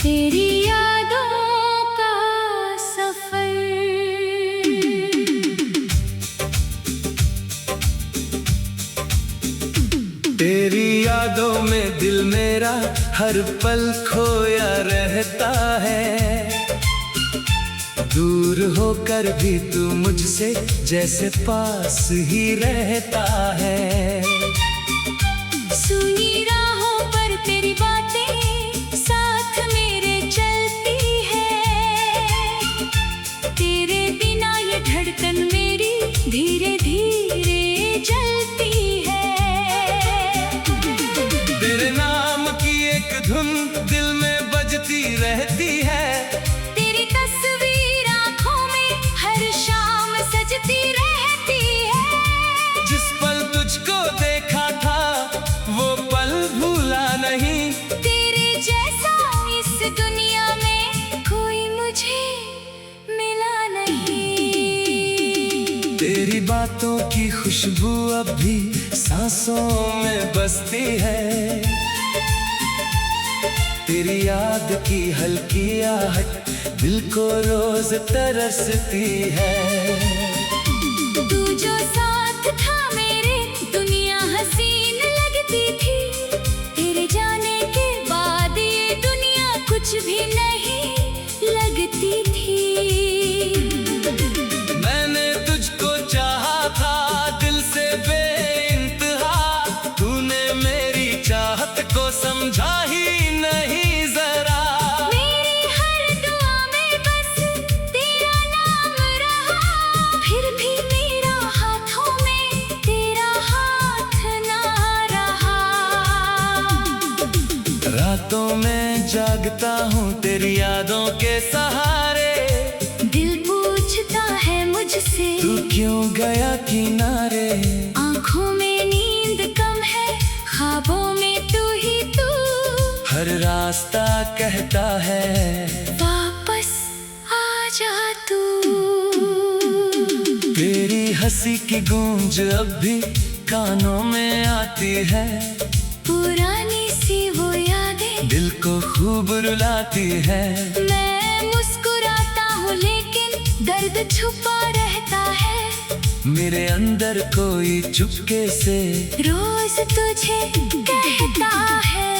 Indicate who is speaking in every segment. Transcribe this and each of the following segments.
Speaker 1: तेरी यादों का सफर।
Speaker 2: तेरी यादों में दिल मेरा हर पल खोया रहता है। दूर होकर भी तू मुझसे जैसे पास ही रहता है।
Speaker 1: सुनी राहों पर तेरी बातें साथ मेरे चलती है। तेरे बिना ये धड़कन मेरी धीरे धीरे जलती है।
Speaker 2: तेरे नाम की एक धुन दिल में बजती रहती है।
Speaker 1: तेरी तस्वीर आँखों में हर शाम सजती रहती है।
Speaker 2: जिस पल तुझको देखा था वो पल भूला नहीं।
Speaker 1: तेरे जैसा इस दुनिया में कोई मुझे मिला नहीं।
Speaker 2: तेरी बातों की खुशबू अब भी सांसों में बसती है। तेरी याद की हल्की आहट दिल को रोज तरसती है।
Speaker 1: तू जो साथ था मेरे दुनिया हसीन लगती थी। तेरे जाने के बाद ये दुनिया कुछ भी नहीं लगती थी।
Speaker 2: मैंने तुझको चाहा था दिल से बेइंतहा। तूने मेरी चाहत को समझा ही नहीं जरा।
Speaker 1: मेरी हर दुआ में बस तेरा नाम रहा। फिर भी मेरा हाथों में तेरा हाथ ना रहा।
Speaker 2: रातों में जागता हूँ तेरी यादों के सहारे।
Speaker 1: दिल पूछता है मुझसे
Speaker 2: तू क्यों गया किनारे।
Speaker 1: आँखों में नींद कम है ख्वाबों में तू ही तू।
Speaker 2: हर रास्ता कहता है
Speaker 1: वापस आ जा तू।
Speaker 2: तेरी हंसी की गूंज अब भी कानों में आती है।
Speaker 1: पुरानी सी वो यादें
Speaker 2: दिल को खूब रुलाती है।
Speaker 1: मैं मुस्कुराता हूँ लेकिन दर्द छुपा रहता है।
Speaker 2: मेरे अंदर कोई चुपके से
Speaker 1: रोज तुझे कहता है।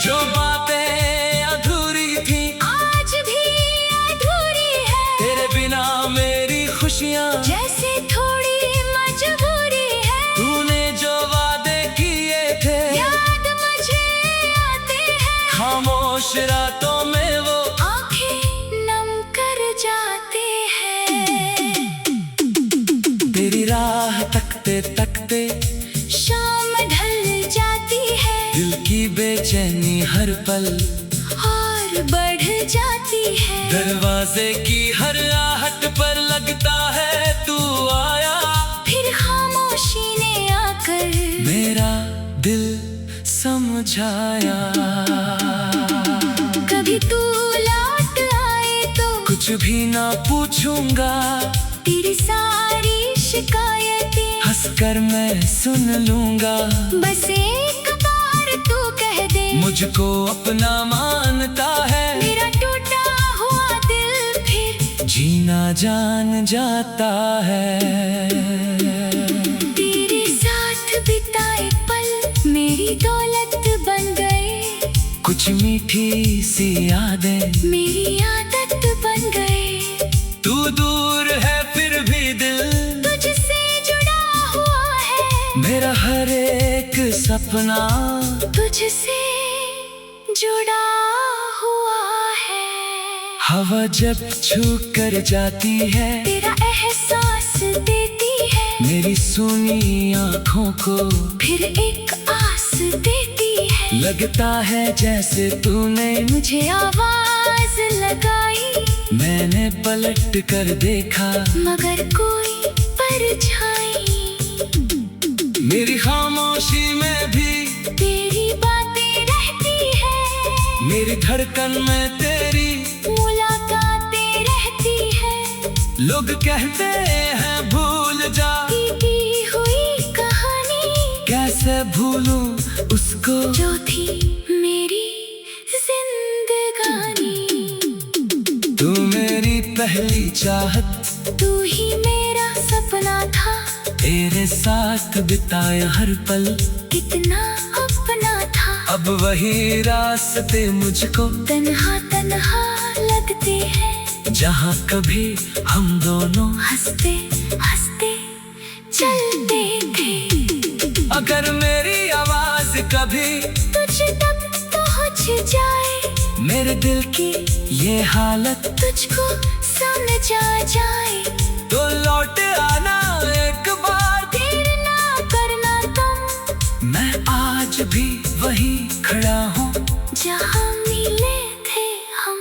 Speaker 2: जो बातें अधूरी थी
Speaker 1: आज भी अधूरी है।
Speaker 2: तेरे बिना मेरी खुशियाँ
Speaker 1: जैसे थोड़ी मजबूरी है।
Speaker 2: तूने जो वादे किए थे
Speaker 1: याद मुझे आते हैं।
Speaker 2: खामोश रातों में वो
Speaker 1: आंखें नम कर जाते हैं।
Speaker 2: तेरी राह तकते तकते
Speaker 1: शाम ढल जाती है।
Speaker 2: दिल की बेचैनी हर पल
Speaker 1: और बढ़ जाती है।
Speaker 2: दरवाजे की हर आहट पर लगता है तू आया।
Speaker 1: फिर खामोशी ने आकर
Speaker 2: मेरा दिल समझाया।
Speaker 1: कभी तू लौट आए तो
Speaker 2: कुछ भी ना पूछूंगा।
Speaker 1: तेरी सारी शिकायतें
Speaker 2: हंसकर मैं सुन लूंगा।
Speaker 1: बस एक बार तू कह दे
Speaker 2: मुझको अपना मानता है।
Speaker 1: मेरा टूटा हुआ दिल फिर
Speaker 2: जीना जान जाता है।
Speaker 1: तेरे साथ बिताए पल मेरी दौलत बन गए।
Speaker 2: कुछ मीठी सी यादें
Speaker 1: मेरी आदत बन गए।
Speaker 2: तू दूर है फिर भी दिल
Speaker 1: तुझसे जुड़ा हुआ है।
Speaker 2: मेरा हर एक सपना
Speaker 1: तुझसे जुड़ा हुआ है।
Speaker 2: हवा जब छू कर जाती है
Speaker 1: तेरा एहसास देती है।
Speaker 2: मेरी सुनी आँखों को
Speaker 1: फिर एक आस देती है।
Speaker 2: लगता है जैसे तूने
Speaker 1: मुझे आवाज लगाई।
Speaker 2: मैंने पलट कर देखा
Speaker 1: मगर कोई परछाई।
Speaker 2: मेरी खामोशी में भी
Speaker 1: तेरी बातें रहती है।
Speaker 2: मेरी धड़कन में तेरी
Speaker 1: मुलाकातें रहती है।
Speaker 2: लोग कहते हैं भूल जा
Speaker 1: बीती हुई कहानी।
Speaker 2: कैसे भूलूं उसको
Speaker 1: जो थी मेरी
Speaker 2: पहली चाहत,
Speaker 1: तू ही मेरा सपना था।
Speaker 2: तेरे साथ बिताया हर पल
Speaker 1: कितना अपना था।
Speaker 2: अब वही रास्ते मुझको
Speaker 1: तन्हा तन्हा लगते हैं,
Speaker 2: जहाँ कभी हम दोनों
Speaker 1: हंसते हंसते चलते थे।
Speaker 2: अगर मेरी आवाज कभी
Speaker 1: तुझ तक पहुँच जाए,
Speaker 2: मेरे दिल की ये हालत
Speaker 1: तुझको समझ आ जाए,
Speaker 2: तो लौट आना एक बार।
Speaker 1: देर ना करना तुम,
Speaker 2: मैं आज भी वही खड़ा हूँ
Speaker 1: जहाँ मिले थे हम।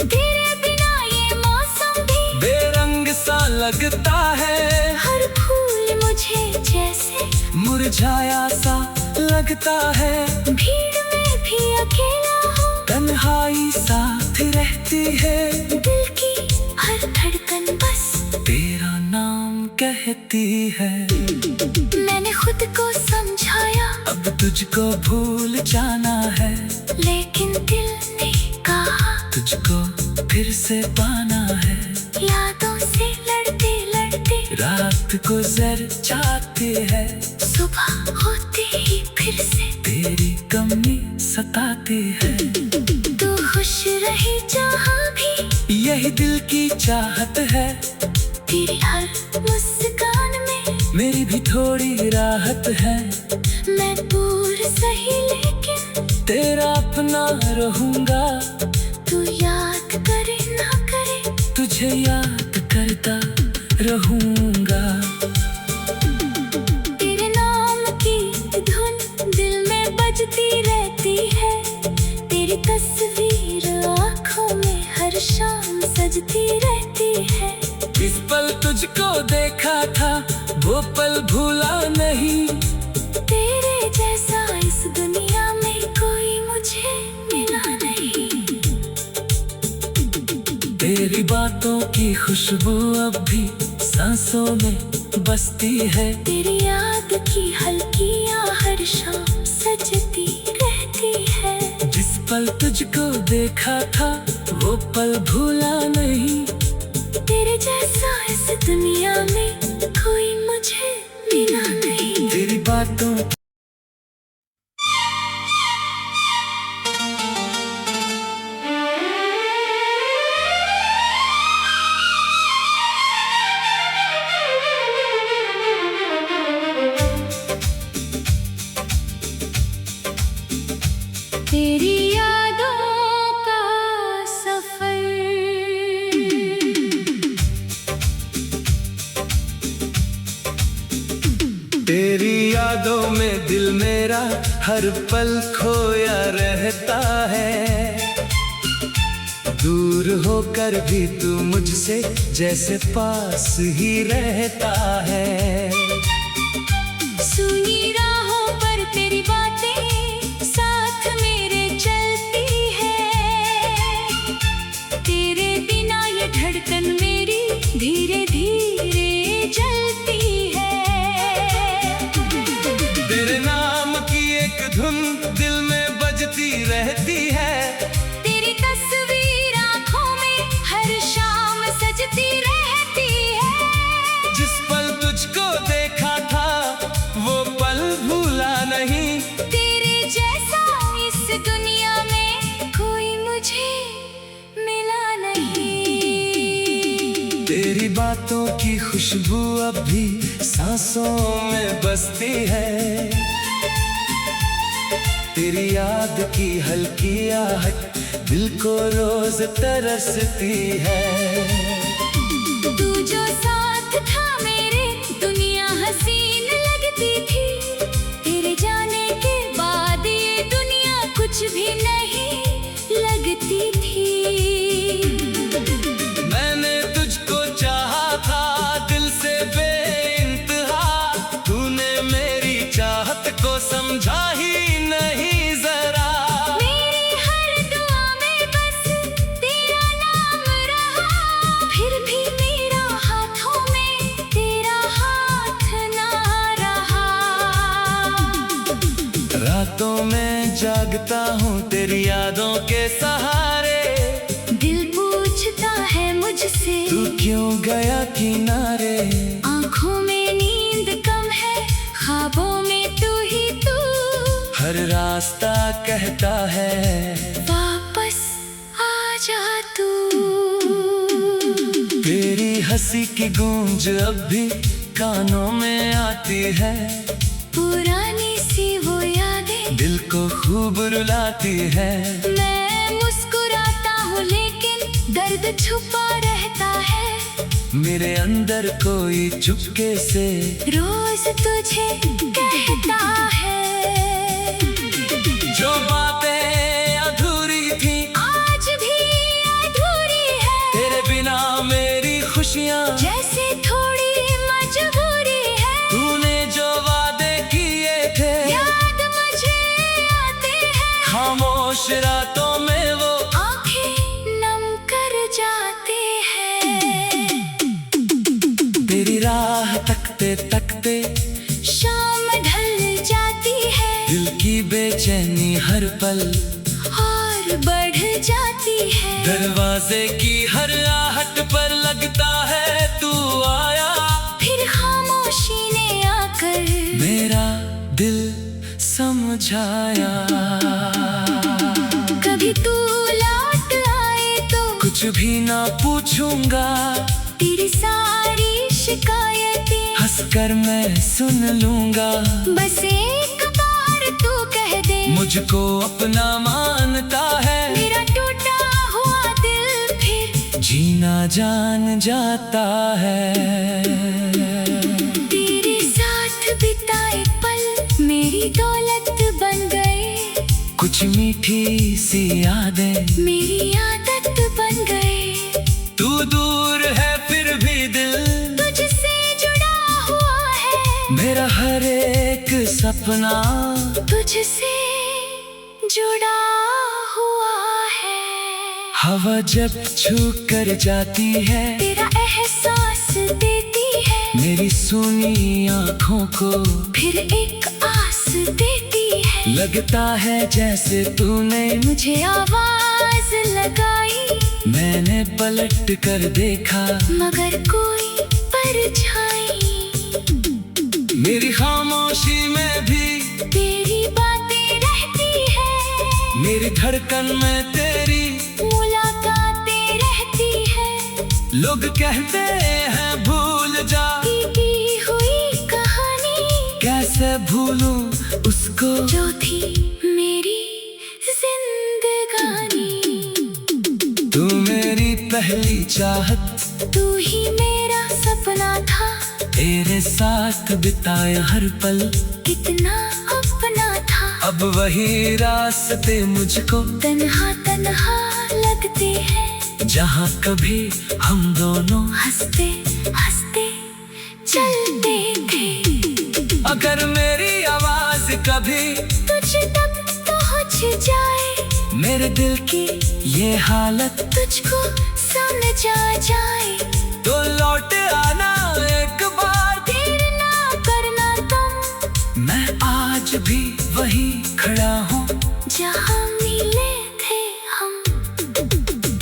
Speaker 1: तेरे बिना ये मौसम भी
Speaker 2: बेरंग सा लगता है,
Speaker 1: हर फूल मुझे जैसे
Speaker 2: मुरझाया सा लगता है।
Speaker 1: भीड़ में भी अकेला हूँ,
Speaker 2: तन्हाई साथ रहती है,
Speaker 1: दिल की हर धड़कन बस
Speaker 2: तेरा नाम कहती है।
Speaker 1: मैंने खुद को समझाया,
Speaker 2: अब तुझको भूल जाना है,
Speaker 1: लेकिन दिल ने कहा
Speaker 2: तुझको फिर से पाना है।
Speaker 1: यादों से लड़ते लड़ते
Speaker 2: रात गुजर जाती है,
Speaker 1: सुबह होते ही फिर से
Speaker 2: तेरी कमी सताती है।
Speaker 1: तू खुश रही जहाँ भी,
Speaker 2: यही दिल की चाहत है,
Speaker 1: तेरी हर मुस्कान में
Speaker 2: मेरी भी थोड़ी राहत है।
Speaker 1: मैं दूर सही लेकिन
Speaker 2: तेरा अपना रहूंगा,
Speaker 1: तू याद करे ना करे,
Speaker 2: तुझे याद करता रहूंगा।
Speaker 1: तेरे नाम की धुन दिल में बजती रहती है, तेरी तस्वीर आँखों में हर शाम सजती रहती है।
Speaker 2: जिस पल तुझको देखा था वो पल भूला नहीं,
Speaker 1: तेरे जैसा इस दुनिया में कोई मुझे मिला नहीं।
Speaker 2: तेरी बातों की खुशबू अब भी सांसों में बसती है,
Speaker 1: तेरी याद की हल्की हर शाम सजती रहती है।
Speaker 2: जिस पल तुझको देखा था वो पल भूला नहीं।
Speaker 1: तेरे जैसा इस दुनिया में कोई मुझे मिला नहीं।
Speaker 2: तेरी बातों
Speaker 1: तेरी यादों का सफर,
Speaker 2: तेरी यादों में दिल मेरा हर पल खोया रहता है। दूर होकर भी तू मुझसे जैसे पास ही रहता है।
Speaker 1: सुनी राहों पर तेरी बातें साथ मेरे चलती है, तेरे बिना ये धड़कन मेरी धीरे धीरे जलती है।
Speaker 2: तेरे नाम की एक धुन दिल में बजती रहती है,
Speaker 1: तेरी तस्वीर आँखों में हर शाम सजती रहती है।
Speaker 2: जिस पल तुझको देखा था वो पल भूला नहीं।
Speaker 1: तेरे जैसा इस दुनिया में कोई मुझे मिला नहीं।
Speaker 2: तेरी बातों की खुशबू अब भी सांसों में बसती है, तेरी याद की हल्की आहट दिल को रोज तरसती है।
Speaker 1: तू जो साथ था मेरे, दुनिया हसीन लगती थी। तेरे जाने के बाद ये दुनिया कुछ भी नहीं लगती थी।
Speaker 2: मैंने तुझको चाहा था दिल से बेइंतहा, तूने मेरी चाहत को समझा ही नहीं जरा।
Speaker 1: मेरी हर दुआ में बस तेरा नाम रहा, फिर भी मेरा हाथों में तेरा हाथ ना रहा।
Speaker 2: रातों में जागता हूँ तेरी यादों के सहारे,
Speaker 1: दिल पूछता है मुझसे,
Speaker 2: तू क्यों गया किनारे।
Speaker 1: आँखों में नींद कम है, ख्वाबों में तू ही तू,
Speaker 2: हर रास्ता कहता है
Speaker 1: वापस आ जा तू।
Speaker 2: तेरी हंसी की गूंज अब भी कानों में आती है,
Speaker 1: पुरानी सी वो यादें
Speaker 2: दिल को खूब रुलाती है।
Speaker 1: मैं मुस्कुराता हूँ लेकिन दर्द छुपा रहता है,
Speaker 2: मेरे अंदर कोई चुपके से
Speaker 1: रोज तुझे कहता है।
Speaker 2: जो बातें अधूरी थी
Speaker 1: आज भी अधूरी है,
Speaker 2: तेरे बिना मेरी खुशियाँ
Speaker 1: जैसे थोड़ी मजबूरी है।
Speaker 2: तूने जो वादे किए थे
Speaker 1: याद मुझे आते हैं,
Speaker 2: खामोश रातों में वो
Speaker 1: आंखें नम कर जाते हैं।
Speaker 2: तेरी राह तकते तकते
Speaker 1: शाम ढल जाती है,
Speaker 2: दिल की बेचैनी हर पल
Speaker 1: और बढ़ जाती है।
Speaker 2: दरवाजे की हर आहट पर लगता है तू आया,
Speaker 1: फिर खामोशी ने आकर
Speaker 2: मेरा दिल समझाया।
Speaker 1: कभी तू लौट आए तो
Speaker 2: कुछ भी ना पूछूंगा,
Speaker 1: तेरी सारी शिकायतें
Speaker 2: हंसकर मैं सुन लूंगा।
Speaker 1: बस एक बार तू कह दे
Speaker 2: मुझको अपना मानता है,
Speaker 1: मेरा टूटा हुआ दिल फिर
Speaker 2: जीना जान जाता है।
Speaker 1: तेरे साथ बिताए पल मेरी दौलत बन गए,
Speaker 2: कुछ मीठी सी यादें
Speaker 1: मेरी आदत बन गए।
Speaker 2: तू दूर है फिर भी दिल
Speaker 1: तुझसे जुड़ा हुआ है,
Speaker 2: मेरा हर एक सपना
Speaker 1: तुझसे जुड़ा हुआ है।
Speaker 2: हवा जब छू कर जाती है,
Speaker 1: तेरा एहसास देती है,
Speaker 2: मेरी सुनी आँखों को
Speaker 1: फिर एक आस देती है।
Speaker 2: लगता है जैसे तूने
Speaker 1: मुझे आवाज लगाई,
Speaker 2: मैंने पलट कर देखा,
Speaker 1: मगर कोई परछाई।
Speaker 2: मेरी खामोशी में भी
Speaker 1: तेरी बातें रहती है,
Speaker 2: मेरी धड़कन में तेरी
Speaker 1: मुलाकातें रहती है।
Speaker 2: लोग कहते हैं भूल जा,
Speaker 1: की हुई कहानी
Speaker 2: कैसे भूलूं उसको
Speaker 1: जो थी मेरी जिंदगानी।
Speaker 2: तू मेरी पहली चाहत,
Speaker 1: तू ही मेरा सपना था,
Speaker 2: तेरे साथ बिताया हर पल
Speaker 1: कितना अपना था।
Speaker 2: अब वही रास्ते मुझको
Speaker 1: तन्हा तन्हा लगते हैं,
Speaker 2: जहाँ कभी हम दोनों
Speaker 1: हंसते हंसते चलते थे।
Speaker 2: अगर मेरी आवाज कभी
Speaker 1: तुझ तक पहुँच जाए,
Speaker 2: मेरे दिल की ये हालत
Speaker 1: तुझको समझ आ जाए,
Speaker 2: तो लौट आना एक बार,
Speaker 1: देर ना करना तुम।
Speaker 2: मैं आज भी वही खड़ा हूँ
Speaker 1: जहाँ मिले थे हम,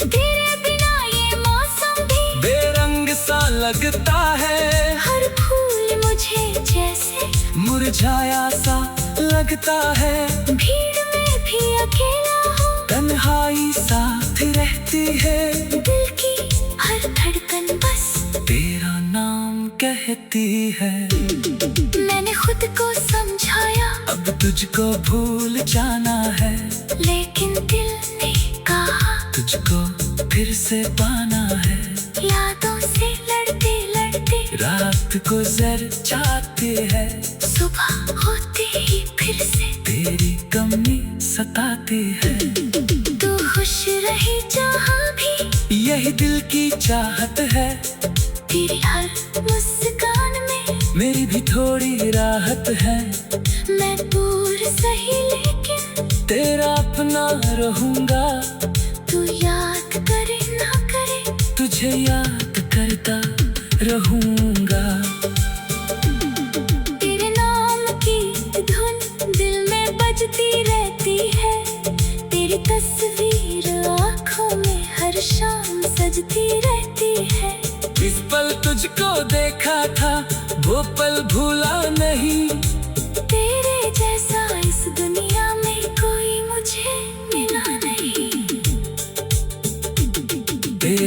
Speaker 1: तेरे बिना ये मौसम भी
Speaker 2: बेरंग सा लगता है,
Speaker 1: हर फूल मुझे जैसे
Speaker 2: मुरझाया सा लगता है।
Speaker 1: भीड़ में भी अकेला हूँ,
Speaker 2: तन्हाई साथ रहती है,
Speaker 1: दिल की हर धड़कन बस
Speaker 2: तेरा नाम कहती है।
Speaker 1: मैंने खुद को समझाया,
Speaker 2: अब तुझको भूल जाना है,
Speaker 1: लेकिन दिल ने कहा
Speaker 2: तुझको फिर से पाना है।
Speaker 1: यादों से लड़ते लड़ते
Speaker 2: रात गुजर जाती है,
Speaker 1: सुबह होते ही फिर से
Speaker 2: तेरी कमी सताती है।
Speaker 1: तू खुश रहे जहाँ भी,
Speaker 2: यही दिल की चाहत है,
Speaker 1: तेरी हर मुस्कान में
Speaker 2: मेरी भी थोड़ी राहत है।
Speaker 1: मैं दूर सही लेकिन
Speaker 2: तेरा अपना रहूंगा,
Speaker 1: तू याद करे ना करे,
Speaker 2: तुझे याद करता रहूंगा।
Speaker 1: तेरे नाम की धुन दिल में बजती रहती है, तेरी तस्वीर आँखों में हर शाम सजती रहती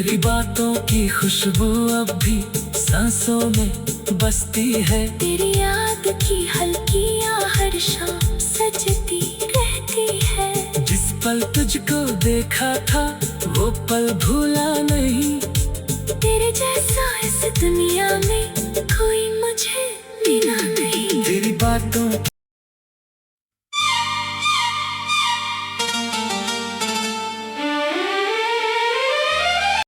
Speaker 2: तेरी बातों की खुशबू अब भी सांसों में बसती है।
Speaker 1: तेरी याद की हल्की हर शाम सजती रहती है।
Speaker 2: जिस पल तुझको देखा था वो पल भूला नहीं।
Speaker 1: तेरे जैसा इस दुनिया में